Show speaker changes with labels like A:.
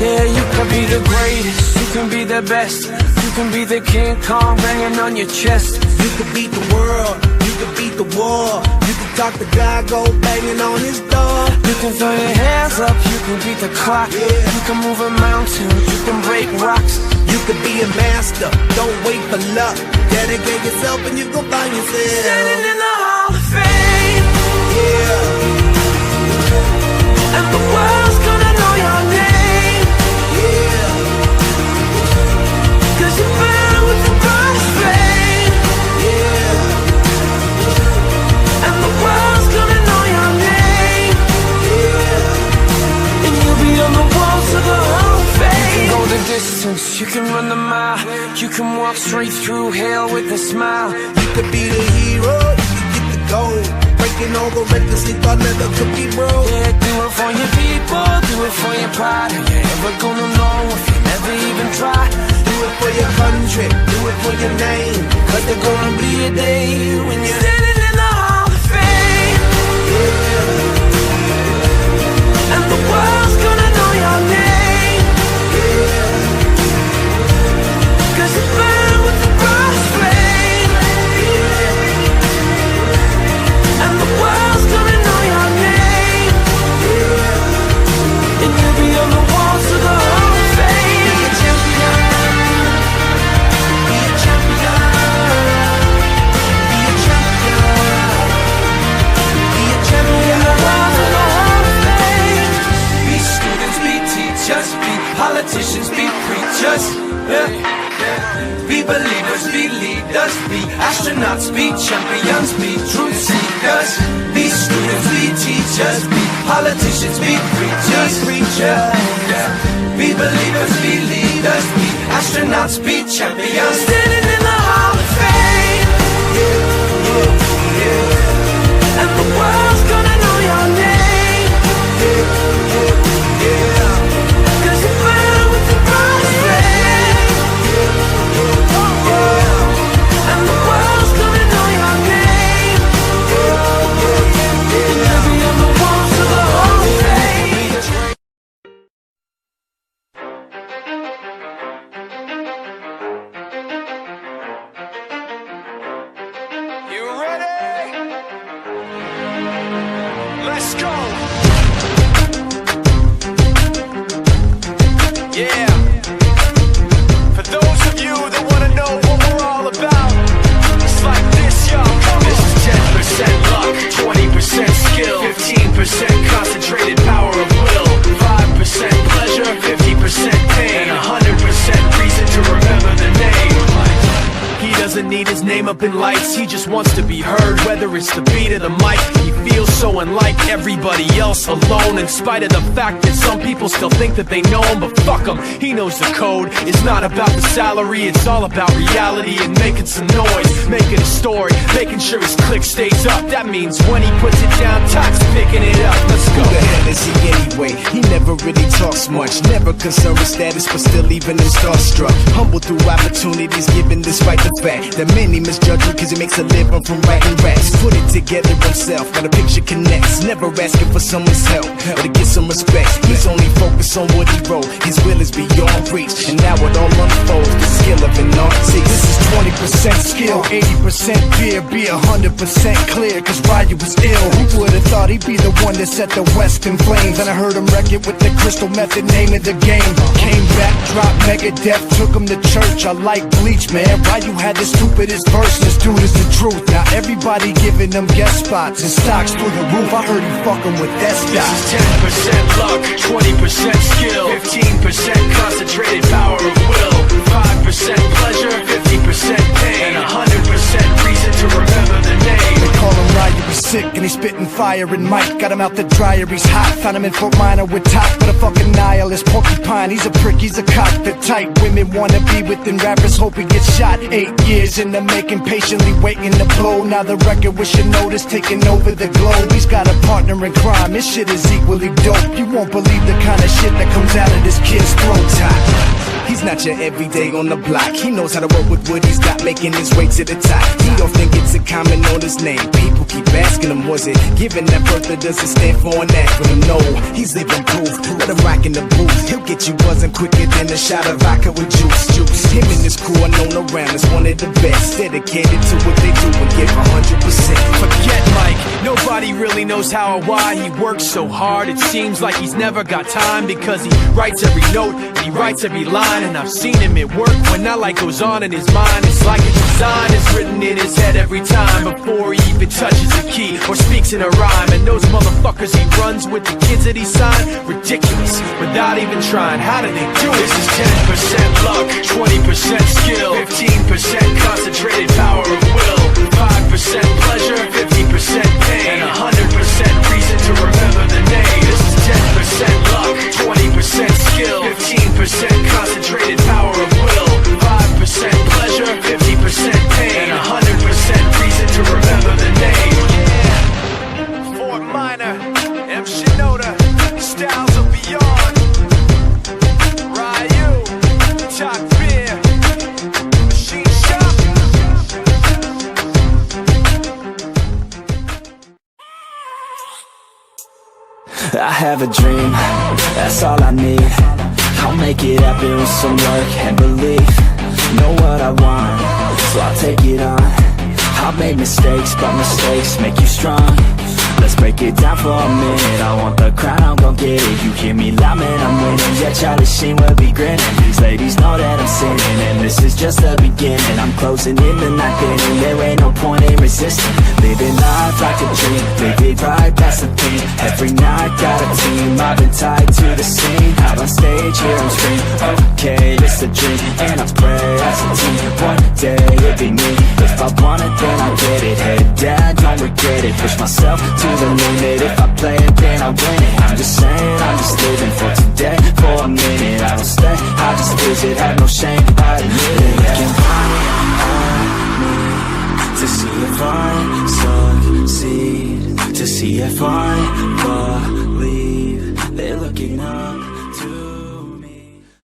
A: Yeah, you can be the greatest, you can be the best, you can be the King Kong banging on your chest.
B: You can beat the world, you can beat the war. You can talk to God, go banging on his door.
A: You can throw your hands up, you can beat the clock. You can move a mountain, you can break rocks.
B: You can be a master, don't wait for luck. Dedicate yourself and you gon' find yourself
A: standing in the Hall of Fame.
B: Yeah.
A: And the world's gonna know your name.
B: Yeah.
A: 'Cause you burn with the brightest flame.
B: Yeah.
A: And the world's gonna know your name.
B: Yeah.
A: And you'll be on the walls of the Hall of Fame. You can go the distance, you can run the mile. You can walk straight through hell with a smile.
B: You could be the hero, you can get the gold. Breaking all the records they thought never could be broke.
A: Yeah, do it for your people, do it for your pride. Are you ever gonna know if you never even try?
B: Do it for your country, do it for your name. 'Cause there's gonna be a day when you're
A: standing in the Hall of Fame.
B: Yeah.
A: And the world's gonna know your name.
B: Yeah.
A: 'Cause you burn with the brightest flame.
B: Yeah.
A: And the world's gonna know your name.
B: Yeah.
A: And you'll be on the walls of the Hall of Fame.
B: Be a champion. Be a champion. Be a champion. Be a champion.
A: The walls of the Hall of Fame.
C: Be students, be teachers, be politicians, be preachers. Yeah. Be believers, be leaders, be astronauts, be champions, be truth seekers. Be students, be teachers, be politicians, be preachers. Yeah. Be believers, be leaders, be astronauts, be champions.
A: Standing in the Hall of Fame. And the world's gonna know your name. 'Cause you burn with the brightest flame. And the world's gonna know your name. And you'll be on the walls of the Hall of Fame.
C: You ready? Let's go. Yeah. For those of you that want to know what we're all about, it's like this, y'all. This is 10% luck, 20% skill, 15% concentrated power of will, 5% pleasure, 50% pain, and 100% reason to remember the name. He doesn't need his name up in lights, he just wants to be heard, whether it's the beat of the mic. He feels so unlike everybody else, alone, in spite of the fact that some people still think that they know him. But fuck him, he knows the code. It's not about the salary, it's all about reality and making some noise, making a story, making sure his click stays up. That means when he puts it down, Tox picking it up. Let's go.
D: Who the hell is he anyway? He never really talks much, never concerned with status, but still even him starstruck. Humble through opportunities given despite the fact that many misjudge him cause he makes a living from writing raps. Put it together himself, got a picture connects, never asking for someone's help or to get some respect. He's only focused on what he wrote, his will is beyond reach, and now it all unfolds, the skill of an artist. This is 20% skill, 80% fear, be 100% clear, cause Ryu was ill. Who would've thought he'd be the one that set the West in flames? And I heard him wreck it with the crystal method, name of the game. Came back, dropped Megadeth, took him to church. I like Bleach, man. Ryu had the stupidest verse, this dude is the truth. Now everybody giving them guest spots and stocks through the roof. I heard he fucking with that
C: This
D: stock.
C: is 10% luck, 20% skill, 15% concentrated power of will, 5% pleasure, 50% pain, and 100% reason to remember the name.
D: They call him Ryu, he's sick and he's spitting fire. And Mike got him out the dryer, he's hot. Found him in Fort Minor with top, but a fucking nihilist porcupine. He's a prick, he's a cock, the type women wanna be within. Rappers hope he gets shot. 8 years in the making, patiently waiting to blow. Now the record with your notice taking over the globe. He's got a partner in crime, this shit is equally dope. You won't believe the kind of shit that comes out of this kid's throat. He's not your everyday on the block. He knows how to work with what he's got, making his way to the top. He often gets a comment on his name. People keep asking him, was it given that birth or does it stand for an acronym? No, he's living proof. Let him rock in the booth. He'll get you buzzing quicker than a shot of vodka with juice. Him and his crew are known around as one of the best, dedicated to what they do and give 100%.
C: Forget Mike, nobody really knows how or why he works so hard. It seems like he's never got time, because he writes every note and he writes every line. And I've seen him at work when that light goes on in his mind. It's like a design is written in his head every time, before he even touches a key or speaks in a rhyme. And those motherfuckers he runs with, the kids that he signed, ridiculous, without even trying. How do they do it? This is 10% luck, 20% skill, 15% concentrated power of will, 5% pleasure, 50% pain, and 100% reason to remember the name. This is 10% luck, 20% skill, 15% concentrated power of will, 5% pleasure, 50% pain, and 100% reason to remember the name. Yeah. Fort Minor, M. Shinoda, Styles of Beyond, Ryu, Talk Beer, Machine Shop.
A: I have a dream, that's all I need. I'll make it happen with some work and belief. Know what I want, so I'll take it on. I've made mistakes, but mistakes make you strong. Let's break it down for a minute. I want the crown, I'm gon' get it. You hear me loud, man, I'm winning. Yeah, Charlie Sheen will be grinning. These ladies know that I'm sinning, and this is just the beginning. I'm closing in the night inning. There ain't no point in resisting. Living life like a dream, live it right, that's the thing. Every night got a team, I've been tied to the scene. Out on stage, here I'm scream. Okay, it's a dream, and I pray as a team. One day it'll be me. If I want it, then I'll get it. Head down, don't regret it. Push myself to the limit. If I play it, then I win it. I'm just saying, I'm just living for today, for a minute. I don't stay, I just visit, have no shame, I admit it. Looking on me to see if I succeed, to see if I believe. They're looking up